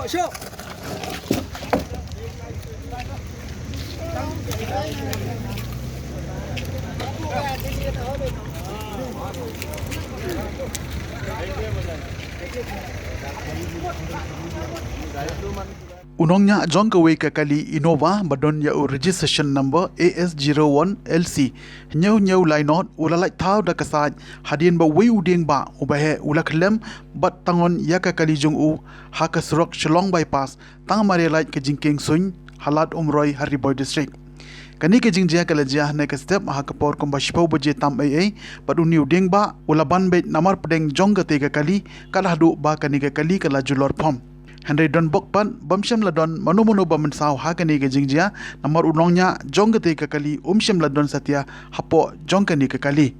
Syuk. Unongnya jong kawe ka kali Innova badon ya registration number AS01LC nyau lainot ula Lait Thaw da kasaj hadin ba wei udeng ba ubahe ula klem bat Tangon ya ka kali jong u ha ka surok Shalong bypass tang mare lait ka jingking suny halat umroi Hariboy district kani ke jingjia kala jia ne ka step ha ka por komba shpau baje tam ai bad uni udeng ba ula ban bet namar pedeng jong ka te ka kali kala hadu ba kani ka kali kala julor phom Henry don bokpan bamshem ladon manu bamen saw hakani ke jingjia namar unongnya jong ke te ka kali umshem ladon satya hapo jong kani ka kali